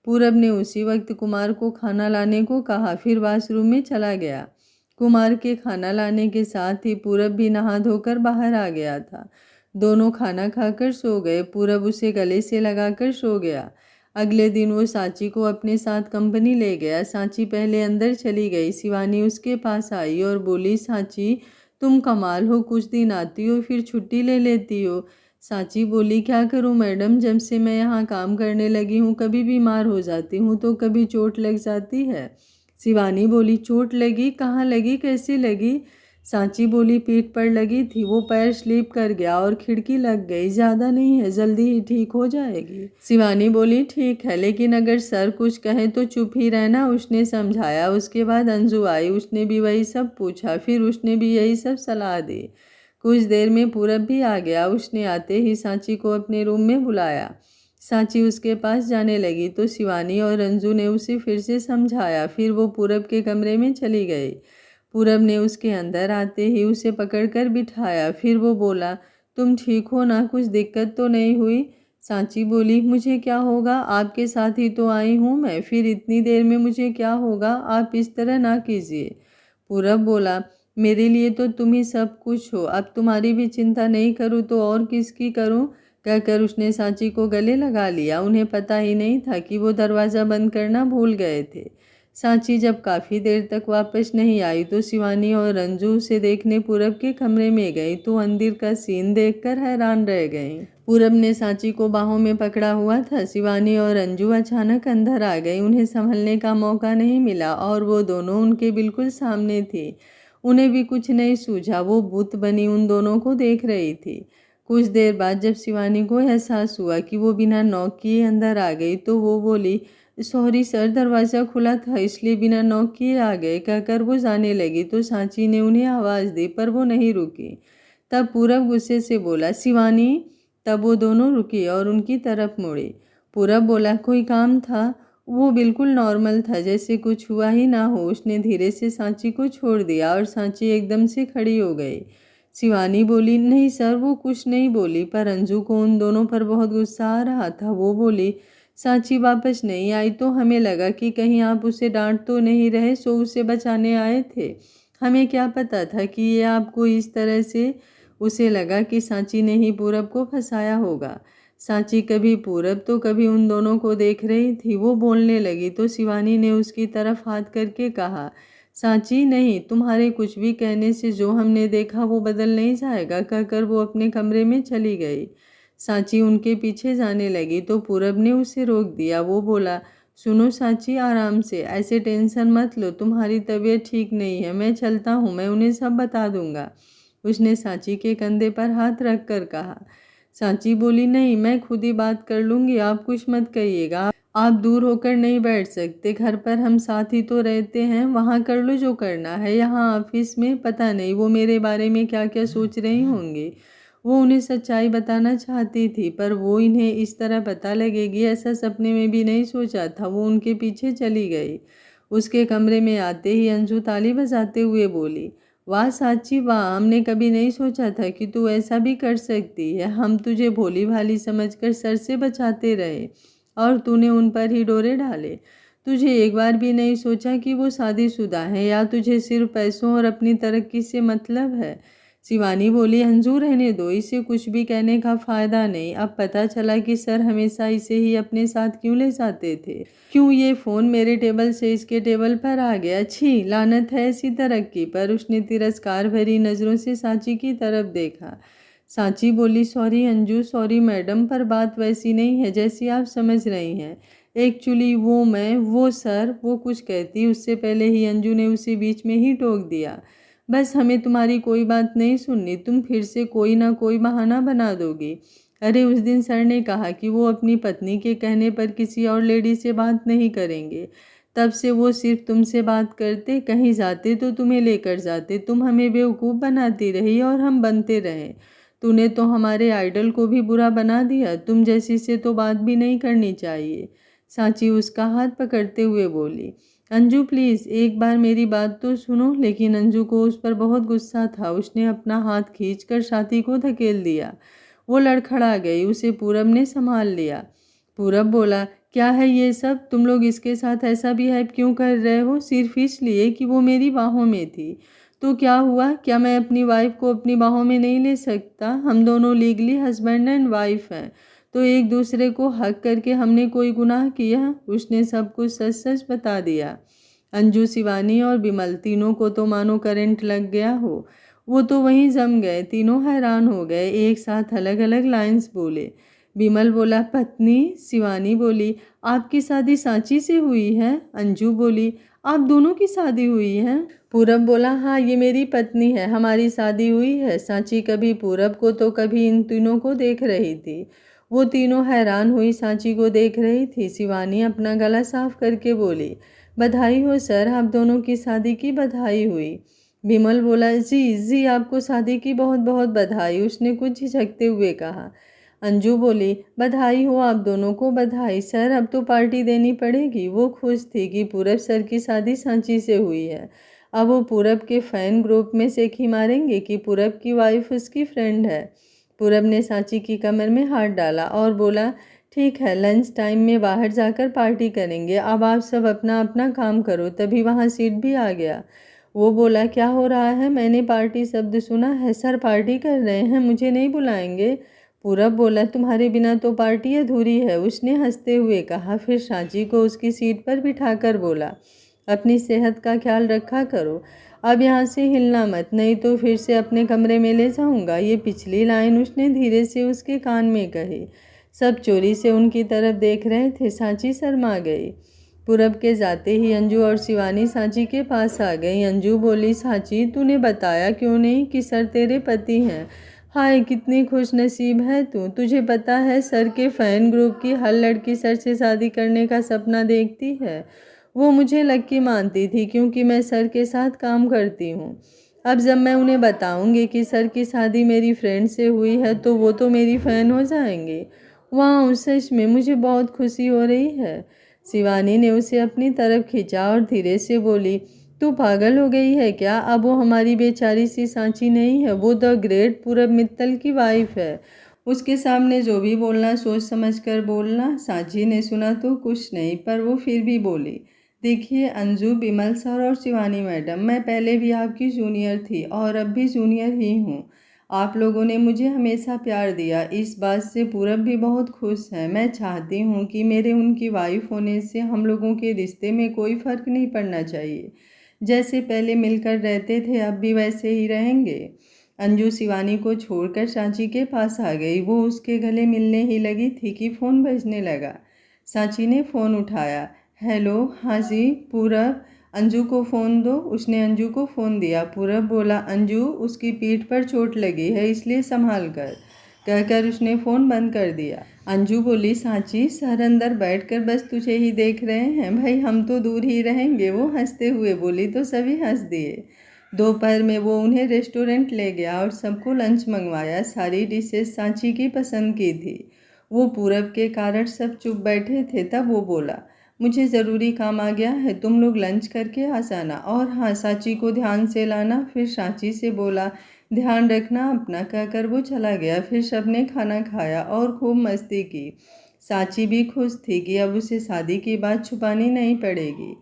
पूरब ने उसी वक्त कुमार को खाना लाने को कहा, फिर वॉशरूम में चला गया। कुमार के खाना लाने के साथ ही पूरब भी नहा धोकर बाहर आ गया था। दोनों खाना खाकर सो गए। पूरब उसे गले से लगाकर सो गया। अगले दिन वो सांची को अपने साथ कंपनी ले गया। सांची पहले अंदर चली गई। शिवानी उसके पास आई और बोली, सांची, तुम कमाल हो, कुछ दिन आती हो फिर छुट्टी ले लेती हो। सांची बोली, क्या करूं मैडम, जब से मैं यहाँ काम करने लगी हूँ कभी बीमार हो जाती हूँ तो कभी चोट लग जाती है। शिवानी बोली, चोट लगी? कहाँ लगी, कैसी लगी? सांची बोली, पीठ पर लगी थी, वो पैर स्लिप कर गया और खिड़की लग गई, ज़्यादा नहीं है, जल्दी ही ठीक हो जाएगी। शिवानी बोली, ठीक है, लेकिन अगर सर कुछ कहे तो चुप ही रहना, उसने समझाया। उसके बाद अंजू आई, उसने भी वही सब पूछा, फिर उसने भी यही सब सलाह दी। कुछ देर में पूरब भी आ गया। उसने आते ही सांची को अपने रूम में बुलाया। सांची उसके पास जाने लगी तो शिवानी और अंजू ने उसे फिर से समझाया। फिर वो पूरब के कमरे में चली गई। पूरब ने उसके अंदर आते ही उसे पकड़कर बिठाया। फिर वो बोला, तुम ठीक हो ना, कुछ दिक्कत तो नहीं हुई? सांची बोली, मुझे क्या होगा, आपके साथ ही तो आई हूँ मैं, फिर इतनी देर में मुझे क्या होगा, आप इस तरह ना कीजिए। पूरब बोला, मेरे लिए तो तुम ही सब कुछ हो, अब तुम्हारी भी चिंता नहीं करूँ तो और किसकी करूँ? कहकर उसने सांची को गले लगा लिया। उन्हें पता ही नहीं था कि वो दरवाज़ा बंद करना भूल गए थे। सांची जब काफ़ी देर तक वापस नहीं आई तो शिवानी और रंजू उसे देखने पूरब के कमरे में गई तो अंदर का सीन देखकर हैरान रह गई। पूरब ने सांची को बाहों में पकड़ा हुआ था। शिवानी और रंजू अचानक अंदर आ गई। उन्हें संभलने का मौका नहीं मिला और वो दोनों उनके बिल्कुल सामने थी। उन्हें भी कुछ नहीं सूझा, वो बुत बनी उन दोनों को देख रही थी। कुछ देर बाद जब शिवानी को एहसास हुआ कि वो बिना नॉक किए अंदर आ गई तो वो बोली, सॉरी सर, दरवाज़ा खुला था इसलिए बिना नॉक किए आ गए, कहकर वो जाने लगी तो सांची ने उन्हें आवाज़ दी पर वो नहीं रुकी। तब पूरब गुस्से से बोला, शिवानी। तब वो दोनों रुकी और उनकी तरफ मुड़ी। पूरब बोला, कोई काम था? वो बिल्कुल नॉर्मल था, जैसे कुछ हुआ ही ना हो। उसने धीरे से सांची को छोड़ दिया और सांची एकदम से खड़ी हो गई। शिवानी बोली, नहीं सर, वो कुछ नहीं बोली, पर अंजू को उन दोनों पर बहुत गुस्सा आ रहा था। वो बोली, सांची वापस नहीं आई तो हमें लगा कि कहीं आप उसे डांट तो नहीं रहे, सो उसे बचाने आए थे। हमें क्या पता था कि ये आपको इस तरह से। उसे लगा कि सांची ने ही पूरब को फंसाया होगा। सांची कभी पूरब तो कभी उन दोनों को देख रही थी। वो बोलने लगी तो शिवानी ने उसकी तरफ हाथ करके कहा, सांची, नहीं, तुम्हारे कुछ भी कहने से जो हमने देखा वो बदल नहीं जाएगा, कहकर वो अपने कमरे में चली गई। सांची उनके पीछे जाने लगी तो पूरब ने उसे रोक दिया। वो बोला, सुनो सांची, आराम से, ऐसे टेंशन मत लो, तुम्हारी तबीयत ठीक नहीं है, मैं चलता हूँ, मैं उन्हें सब बता दूंगा। उसने सांची के कंधे पर हाथ रख कर कहा। सांची बोली, नहीं, मैं खुद ही बात कर लूँगी, आप कुछ मत कहिएगा, आप दूर होकर नहीं बैठ सकते, घर पर हम साथ ही तो रहते हैं, वहाँ कर लो जो करना है। यहाँ ऑफिस में पता नहीं वो मेरे बारे में क्या क्या सोच रही होंगी। वो उन्हें सच्चाई बताना चाहती थी, पर वो इन्हें इस तरह पता लगेगी ऐसा सपने में भी नहीं सोचा था। वो उनके पीछे चली गई। उसके कमरे में आते ही अंजू ताली बजाते हुए बोली, वाह साची वाह, हमने कभी नहीं सोचा था कि तू ऐसा भी कर सकती है। हम तुझे भोली भाली समझकर सर से बचाते रहे और तूने उन पर ही डोरे डाले। तुझे एक बार भी नहीं सोचा कि वो शादीशुदा है या तुझे सिर्फ पैसों और अपनी तरक्की से मतलब है। शिवानी बोली, अंजू रहने दो, इसे कुछ भी कहने का फ़ायदा नहीं। अब पता चला कि सर हमेशा इसे ही अपने साथ क्यों ले जाते थे। क्यों ये फ़ोन मेरे टेबल से इसके टेबल पर आ गया। छी, लानत है ऐसी तरक्की पर। उसने तिरस्कार भरी नज़रों से सांची की तरफ देखा। सांची बोली, सॉरी अंजू, सॉरी मैडम, पर बात वैसी नहीं है जैसी आप समझ रही हैं। एक्चुअली वो सर, वो कुछ कहती उससे पहले ही अंजू ने उसे बीच में ही टोक दिया। बस हमें तुम्हारी कोई बात नहीं सुननी, तुम फिर से कोई ना कोई बहाना बना दोगी। अरे उस दिन सर ने कहा कि वो अपनी पत्नी के कहने पर किसी और लेडी से बात नहीं करेंगे। तब से वो सिर्फ तुमसे बात करते, कहीं जाते तो तुम्हें लेकर जाते। तुम हमें बेवकूफ़ बनाती रही और हम बनते रहे। तूने तो हमारे आइडल को भी बुरा बना दिया। तुम जैसी से तो बात भी नहीं करनी चाहिए। सांची उसका हाथ पकड़ते हुए बोली, अंजू प्लीज़ एक बार मेरी बात तो सुनो। लेकिन अंजू को उस पर बहुत गुस्सा था। उसने अपना हाथ खींचकर साथी को धकेल दिया। वो लड़खड़ा गई। उसे पूरब ने संभाल लिया। पूरब बोला, क्या है ये सब? तुम लोग इसके साथ ऐसा बिहेव क्यों कर रहे हो? सिर्फ इसलिए कि वो मेरी बाहों में थी। तो क्या हुआ? क्या मैं अपनी वाइफ को अपनी बाहों में नहीं ले सकता? हम दोनों लीगली हस्बैंड एंड वाइफ हैं, तो एक दूसरे को हक करके हमने कोई गुनाह किया? उसने सब कुछ सच सच बता दिया। अंजू, शिवानी और बिमल तीनों को तो मानो करंट लग गया हो। वो तो वहीं जम गए। तीनों हैरान हो गए। एक साथ अलग अलग लाइंस बोले। बिमल बोला, पत्नी। शिवानी बोली, आपकी शादी सांची से हुई है? अंजू बोली, आप दोनों की शादी हुई है? पूरब बोला, हाँ ये मेरी पत्नी है, हमारी शादी हुई है। सांची कभी पूरब को तो कभी इन तीनों को देख रही थी। वो तीनों हैरान हुई सांची को देख रही थी। शिवानी अपना गला साफ करके बोली, बधाई हो सर, आप दोनों की शादी की बधाई हुई। बिमल बोला, जी आपको शादी की बहुत बहुत बधाई। उसने कुछ झिझकते हुए कहा। अंजू बोली, बधाई हो आप दोनों को, बधाई। सर अब तो पार्टी देनी पड़ेगी। वो खुश थी कि पूरब सर की शादी सांची से हुई है। अब वो पूरब के फैन ग्रुप में सेखी मारेंगे कि पूरब की वाइफ उसकी फ्रेंड है। पूरब ने सांची की कमर में हाथ डाला और बोला, ठीक है, लंच टाइम में बाहर जाकर पार्टी करेंगे। अब आप सब अपना अपना काम करो। तभी वहाँ सीट भी आ गया। वो बोला, क्या हो रहा है? मैंने पार्टी शब्द सुना है। सर पार्टी कर रहे हैं, मुझे नहीं बुलाएंगे? पूरब बोला, तुम्हारे बिना तो पार्टी अधूरी है। उसने हंसते हुए कहा। फिर सांची को उसकी सीट पर बिठाकर बोला, अपनी सेहत का ख्याल रखा करो। अब यहाँ से हिलना मत, नहीं तो फिर से अपने कमरे में ले जाऊँगा। ये पिछली लाइन उसने धीरे से उसके कान में कही। सब चोरी से उनकी तरफ देख रहे थे। सांची शर्मा गई। पूरब के जाते ही अंजू और शिवानी सांची के पास आ गई। अंजू बोली, सांची तूने बताया क्यों नहीं कि सर तेरे पति हैं? हाय कितनी खुश नसीब है तू। तुझे पता है सर के फ़ैन ग्रुप की हर लड़की सर से शादी करने का सपना देखती है। वो मुझे लक्की मानती थी क्योंकि मैं सर के साथ काम करती हूँ। अब जब मैं उन्हें बताऊँगी कि सर की शादी मेरी फ्रेंड से हुई है तो वो तो मेरी फ़ैन हो जाएंगे। वाह, सच में मुझे बहुत खुशी हो रही है। शिवानी ने उसे अपनी तरफ खींचा और धीरे से बोली, तू पागल हो गई है क्या? अब वो हमारी बेचारी सी सांची नहीं है, वो द ग्रेट पूरब मित्तल की वाइफ है। उसके सामने जो भी बोलना सोच समझ कर बोलना। सांची ने सुना तो कुछ नहीं, पर वो फिर भी बोली, देखिए अंजू, बिमल सर और शिवानी मैडम, मैं पहले भी आपकी जूनियर थी और अब भी जूनियर ही हूँ। आप लोगों ने मुझे हमेशा प्यार दिया, इस बात से पूरब भी बहुत खुश है। मैं चाहती हूँ कि मेरे उनकी वाइफ होने से हम लोगों के रिश्ते में कोई फ़र्क नहीं पड़ना चाहिए। जैसे पहले मिलकर रहते थे अब भी वैसे ही रहेंगे। अंजू शिवानी को छोड़कर सांची के पास आ गई। वो उसके गले मिलने ही लगी थी कि फ़ोन बजने लगा। सांची ने फ़ोन उठाया। हेलो, हाँ जी पूरब, अंजू को फ़ोन दो। उसने अंजू को फ़ोन दिया। पूरब बोला, अंजू उसकी पीठ पर चोट लगी है इसलिए संभाल कर। कहकर उसने फ़ोन बंद कर दिया। अंजू बोली, सांची सर अंदर बैठकर बस तुझे ही देख रहे हैं, भाई हम तो दूर ही रहेंगे। वो हंसते हुए बोली तो सभी हंस दिए। दोपहर में वो उन्हें रेस्टोरेंट ले गया और सबको लंच मंगवाया। सारी डिशेस सांची की पसंद की थी। वो पूरब के कारण सब चुप बैठे थे। तब वो बोला, मुझे ज़रूरी काम आ गया है, तुम लोग लंच करके आ जाना, और हाँ सांची को ध्यान से लाना। फिर सांची से बोला, ध्यान रखना अपना, कहकर वो चला गया। फिर सबने खाना खाया और खूब मस्ती की। सांची भी खुश थी कि अब उसे शादी की बात छुपानी नहीं पड़ेगी।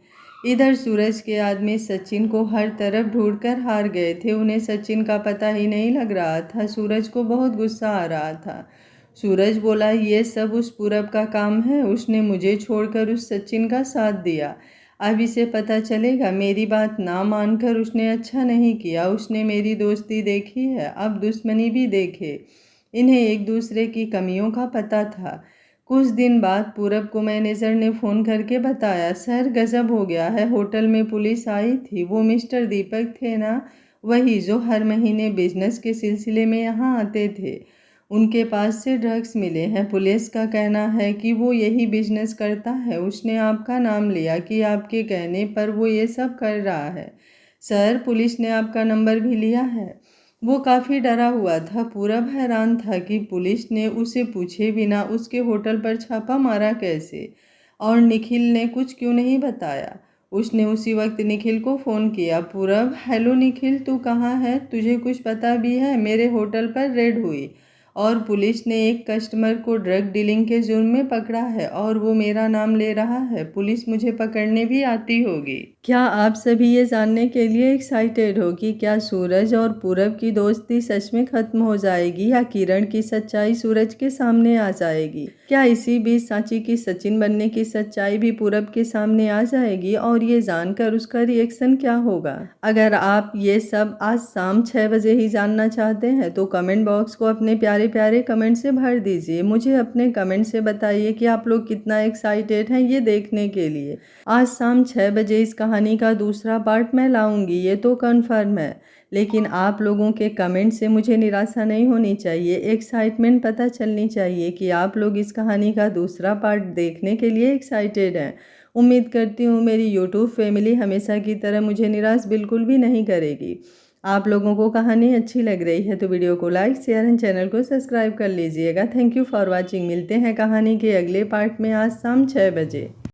इधर सूरज के आदमी सचिन को हर तरफ ढूंढकर हार गए थे। उन्हें सचिन का पता ही नहीं लग रहा था। सूरज को बहुत गुस्सा आ रहा था। सूरज बोला, ये सब उस पूरब का काम है, उसने मुझे छोड़कर उस सचिन का साथ दिया। अब इसे पता चलेगा। मेरी बात ना मानकर उसने अच्छा नहीं किया। उसने मेरी दोस्ती देखी है, अब दुश्मनी भी देखे। इन्हें एक दूसरे की कमियों का पता था। कुछ दिन बाद पूरब को मैनेजर ने फ़ोन करके बताया, सर गजब हो गया है, होटल में पुलिस आई थी। वो मिस्टर दीपक थे ना, वही जो हर महीने बिजनेस के सिलसिले में यहाँ आते थे। उनके पास से ड्रग्स मिले हैं। पुलिस का कहना है कि वो यही बिजनेस करता है। उसने आपका नाम लिया कि आपके कहने पर वो ये सब कर रहा है। सर पुलिस ने आपका नंबर भी लिया है। वो काफ़ी डरा हुआ था। पूरब हैरान था कि पुलिस ने उसे पूछे बिना उसके होटल पर छापा मारा कैसे, और निखिल ने कुछ क्यों नहीं बताया। उसने उसी वक्त निखिल को फ़ोन किया। पूरब, हेलो निखिल, तू कहाँ है? तुझे कुछ पता भी है? मेरे होटल पर रेड हुई और पुलिस ने एक कस्टमर को ड्रग डीलिंग के जुर्म में पकड़ा है और वो मेरा नाम ले रहा है। पुलिस मुझे पकड़ने भी आती होगी। क्या आप सभी ये जानने के लिए एक्साइटेड हो कि क्या सूरज और पूरब की दोस्ती सच में खत्म हो जाएगी या किरण की सच्चाई सूरज के सामने आ जाएगी? क्या इसी बीच सांची की सचिन बनने की सच्चाई भी पूरब के सामने आ जाएगी और ये जानकर उसका रिएक्शन क्या होगा? अगर आप ये सब आज शाम 6 बजे ही जानना चाहते हैं तो कमेंट बॉक्स को अपने प्यारे प्यारे कमेंट से भर दीजिए। मुझे अपने कमेंट से बताइए कि आप लोग कितना एक्साइटेड हैं ये देखने के लिए। आज शाम 6 बजे इस कहानी का दूसरा पार्ट मैं लाऊंगी, ये तो कन्फर्म है। लेकिन आप लोगों के कमेंट से मुझे निराशा नहीं होनी चाहिए, एक्साइटमेंट पता चलनी चाहिए कि आप लोग इस कहानी का दूसरा पार्ट देखने के लिए एक्साइटेड हैं। उम्मीद करती हूँ मेरी यूट्यूब फैमिली हमेशा की तरह मुझे निराश बिल्कुल भी नहीं करेगी। आप लोगों को कहानी अच्छी लग रही है तो वीडियो को लाइक, शेयर एंड चैनल को सब्सक्राइब कर लीजिएगा। Thank you for watching. मिलते हैं कहानी के अगले पार्ट में आज शाम 6 बजे।